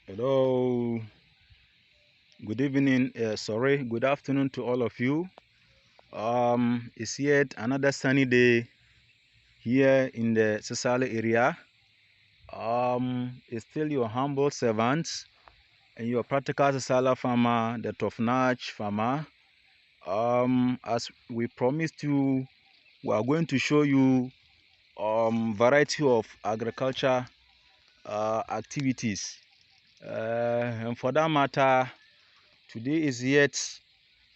Hello, good evening, good afternoon to all of you. It's yet another sunny day here in the Sissala area. It's still your humble servant and your practical Sissala farmer, the top-notch farmer. As we promised you, we are going to show you variety of agriculture activities. And for that matter, today is yet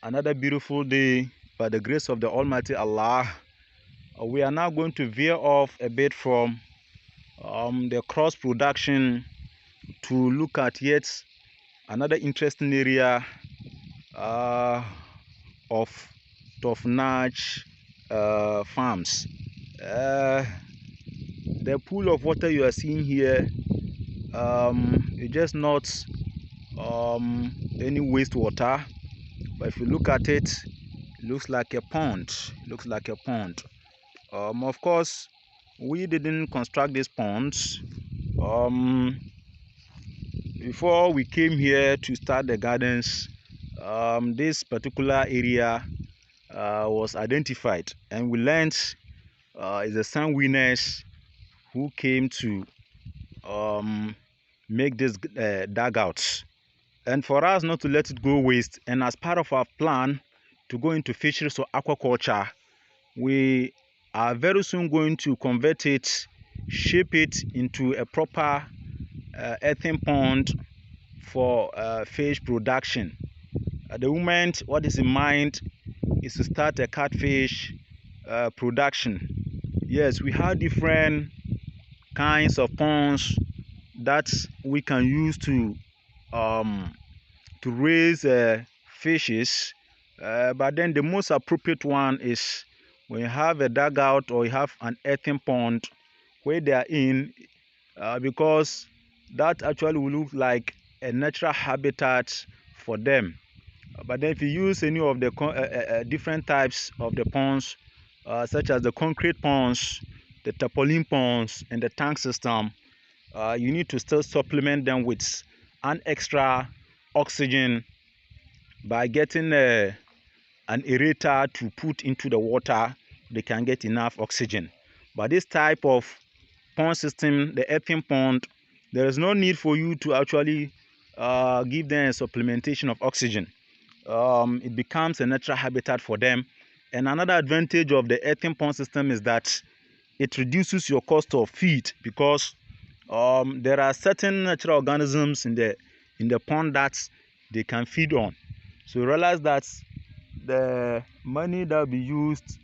another beautiful day by the grace of the Almighty Allah. We are now going to veer off a bit from the cross production to look at yet another interesting area of top-notch farms. The pool of water you are seeing here is just not any wastewater, but if you look at it, it looks like a pond. Of course, we didn't construct these ponds. Before we came here to start the gardens, this particular area was identified, and we learned it's the sun winners who came to make this dugouts. And for us not to let it go waste, and as part of our plan to go into fisheries or aquaculture, we are very soon going to convert it, shape it into a proper earthen pond for fish production. At the moment, what is in mind is to start a catfish production. Yes, we have different kinds of ponds that we can use to raise fishes, but then the most appropriate one is when you have a dugout or you have an earthen pond where they are in, because that actually will look like a natural habitat for them. But then if you use any of the different types of the ponds, such as the concrete ponds, the tarpaulin ponds, and the tank system, you need to still supplement them with an extra oxygen by getting an aerator to put into the water. They can get enough oxygen. But this type of pond system, the earthen pond, there is no need for you to actually give them a supplementation of oxygen. It becomes a natural habitat for them. And another advantage of the earthen pond system is that it reduces your cost of feed, because there are certain natural organisms in the pond that they can feed on. So realize that the money that will be used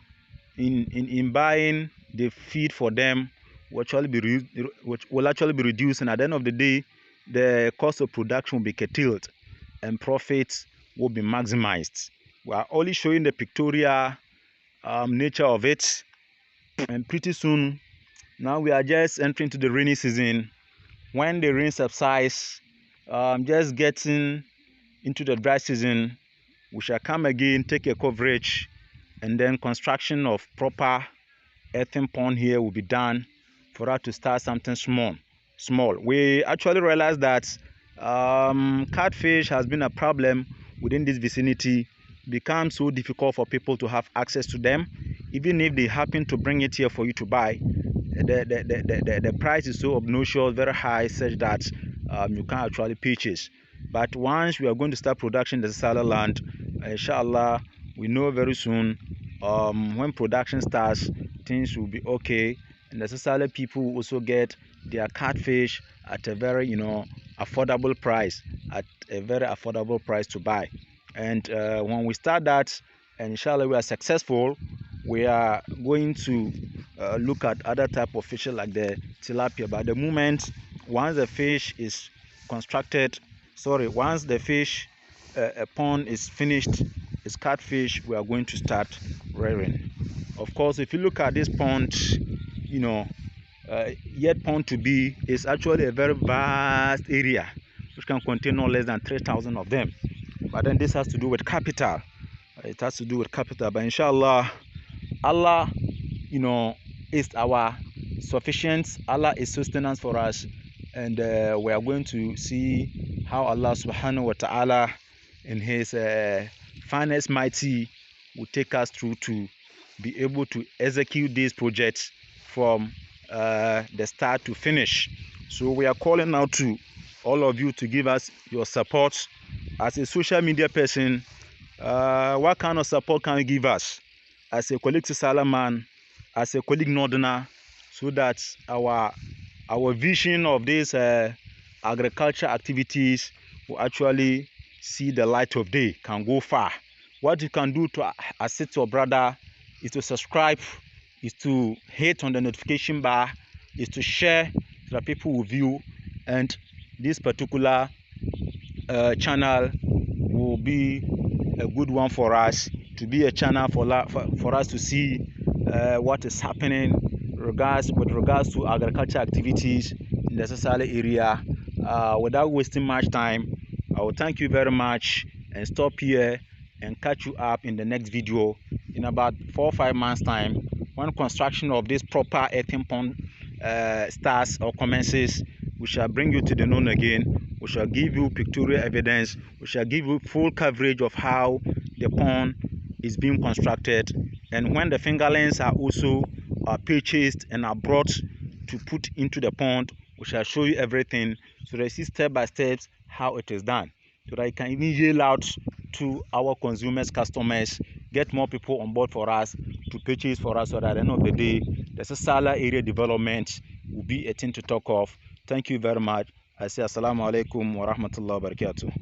in buying the feed for them will actually be reduced, and at the end of the day, the cost of production will be curtailed and profits will be maximized. We are only showing the pictorial nature of it, and pretty soon, now we are just entering to the rainy season. When the rain subsides, just getting into the dry season, we shall come again, take a coverage, and then construction of proper earthen pond here will be done for us to start something small. We actually realized that catfish has been a problem within this vicinity. It becomes so difficult for people to have access to them. Even if they happen to bring it here for you to buy, the price is so obnoxious, very high, such that you can't actually purchase. But once we are going to start production in the Sissala land, inshallah, we know very soon when production starts, things will be okay, and the Sissala people will also get their catfish at a very affordable price, to buy. And when we start that, and inshallah we are successful, we are going to look at other type of fish like the tilapia. But at the moment, once the fish is once the fish pond is finished, it's catfish, we are going to start rearing. Of course, if you look at this pond, yet pond to be is actually a very vast area which can contain no less than 3,000 of them. But then this has to do with capital. It has to do with capital. But inshallah, Allah, is our sufficient. Allah is sustenance for us. and we are going to see how Allah subhanahu wa ta'ala in his finest mighty will take us through to be able to execute this project from the start to finish. So we are calling out to all of you to give us your support. As a social media person, what kind of support can you give us as a colleague Sissala man, as a colleague Northerner, so that our vision of these agriculture activities will actually see the light of day, can go far. What you can do to assist your brother is to subscribe, is to hit on the notification bar, is to share so that people will view, and this particular channel will be a good one for us, to be a channel for us to see what is happening with regards to agriculture activities in the Sissala area. Without wasting much time, I will thank you very much and stop here and catch you up in the next video in about 4 or 5 months time, when construction of this proper earthen pond starts or commences. We shall bring you to the known again. We shall give you pictorial evidence. We shall give you full coverage of how the pond is being constructed, and when the fingerlings are also purchased and are brought to put into the pond, we shall show you everything, so that you see step by step how it is done, so that you can even yell out to our consumers, customers, get more people on board for us to purchase for us, so that at the end of the day, the Sissala area development will be a thing to talk of. Thank you very much. I say assalamu alaikum wa rahmatullahi wa barakatuh.